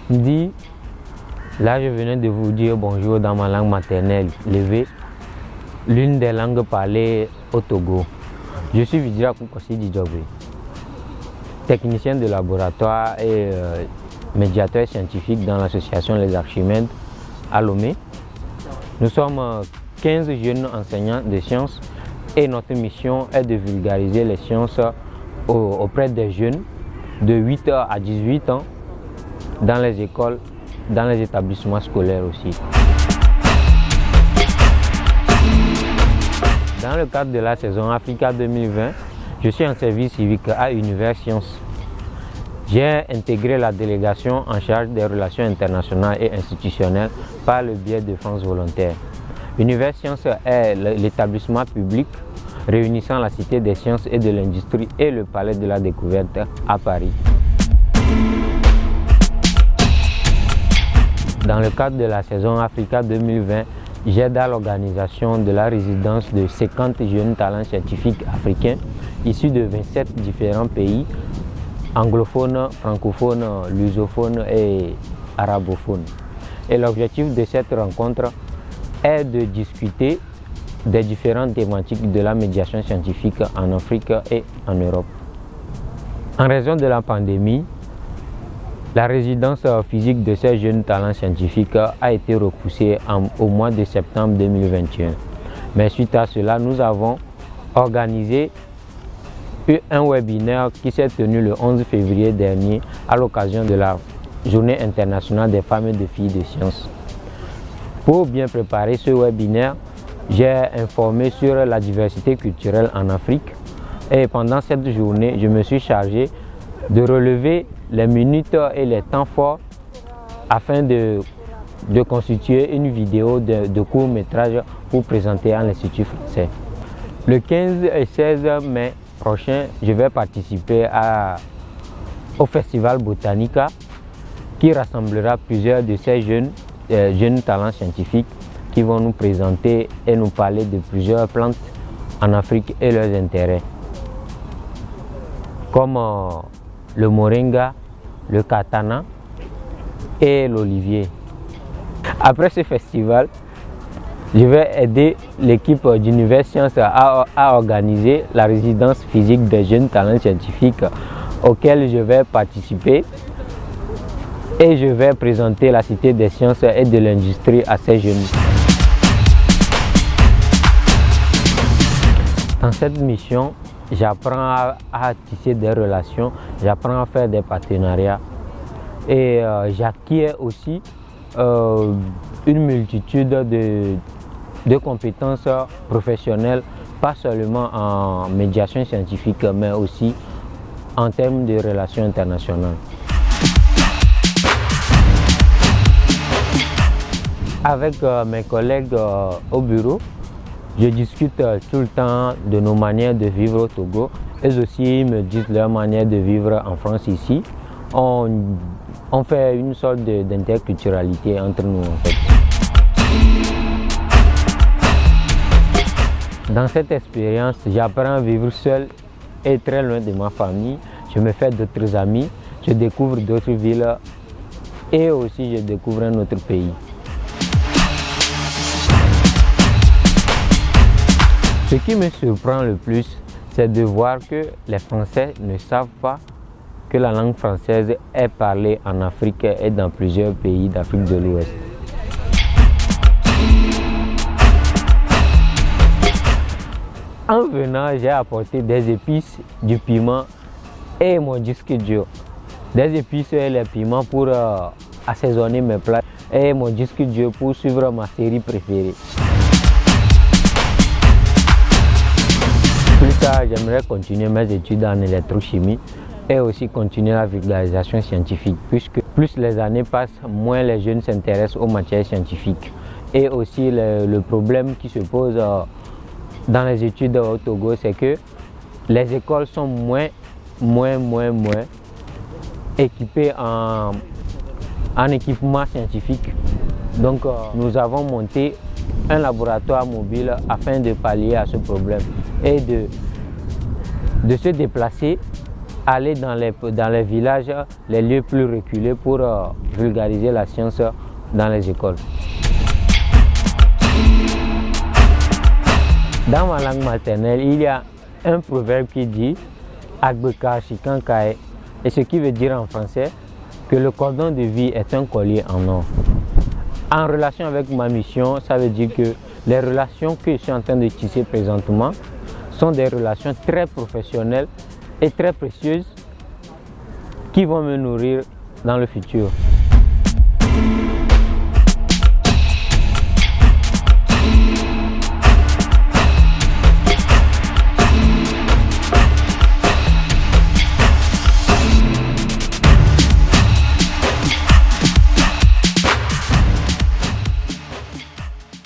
Dit, là je venais de vous dire bonjour dans ma langue maternelle, Levé, l'une des langues parlées au Togo. Je suis Vidira Koukossi Djidjogwe, technicien de laboratoire et médiateur scientifique dans l'association Les Archimèdes à Lomé. Nous sommes 15 jeunes enseignants de sciences et notre mission est de vulgariser les sciences auprès des jeunes de 8 à 18 ans dans les écoles, dans les établissements scolaires aussi. Dans le cadre de la saison Africa 2020, je suis en service civique à Univers Sciences. J'ai intégré la délégation en charge des relations internationales et institutionnelles par le biais de France Volontaire. Univers Sciences est l'établissement public réunissant la Cité des sciences et de l'industrie et le Palais de la découverte à Paris. Dans le cadre de la saison Africa 2020, j'aide à l'organisation de la résidence de 50 jeunes talents scientifiques africains issus de 27 différents pays, anglophones, francophones, lusophones et arabophones. Et l'objectif de cette rencontre est de discuter des différentes thématiques de la médiation scientifique en Afrique et en Europe. En raison de la pandémie, la résidence physique de ces jeunes talents scientifiques a été repoussée au mois de septembre 2021. Mais suite à cela, nous avons organisé un webinaire qui s'est tenu le 11 février dernier à l'occasion de la Journée internationale des femmes et des filles de sciences. Pour bien préparer ce webinaire, j'ai informé sur la diversité culturelle en Afrique et pendant cette journée, je me suis chargé de relever les minutes et les temps forts afin de constituer une vidéo de court-métrage pour présenter à l'Institut français. Le 15 et 16 mai prochain, je vais participer au Festival Botanica qui rassemblera plusieurs de ces jeunes talents scientifiques qui vont nous présenter et nous parler de plusieurs plantes en Afrique et leurs intérêts, comme le moringa, le katana et l'olivier. Après ce festival, je vais aider l'équipe d'Univers Sciences à organiser la résidence physique des jeunes talents scientifiques auxquels je vais participer et je vais présenter la Cité des sciences et de l'industrie à ces jeunes. Dans cette mission, j'apprends à tisser des relations, j'apprends à faire des partenariats et j'acquiers aussi une multitude de compétences professionnelles, pas seulement en médiation scientifique, mais aussi en termes de relations internationales. Avec mes collègues au bureau, je discute tout le temps de nos manières de vivre au Togo. Eux aussi me disent leur manière de vivre en France ici. On fait une sorte d'interculturalité entre nous en fait. Dans cette expérience, j'apprends à vivre seul et très loin de ma famille. Je me fais d'autres amis, je découvre d'autres villes et aussi je découvre un autre pays. Ce qui me surprend le plus, c'est de voir que les Français ne savent pas que la langue française est parlée en Afrique et dans plusieurs pays d'Afrique de l'Ouest. En venant, j'ai apporté des épices, du piment et mon disque dur. Des épices et les piments pour assaisonner mes plats et mon disque dur pour suivre ma série préférée. Plus tard, j'aimerais continuer mes études en électrochimie et aussi continuer la vulgarisation scientifique, puisque plus les années passent, moins les jeunes s'intéressent aux matières scientifiques. Et aussi le problème qui se pose dans les études au Togo, c'est que les écoles sont moins équipées en équipement scientifique. Donc nous avons monté un laboratoire mobile afin de pallier à ce problème et de se déplacer aller dans les villages, les lieux plus reculés pour vulgariser la science dans les écoles. Dans ma langue maternelle, il y a un proverbe qui dit Agbeka Shikankae, et ce qui veut dire en français que le cordon de vie est un collier en or. En relation avec ma mission, ça veut dire que les relations que je suis en train de tisser présentement sont des relations très professionnelles et très précieuses qui vont me nourrir dans le futur.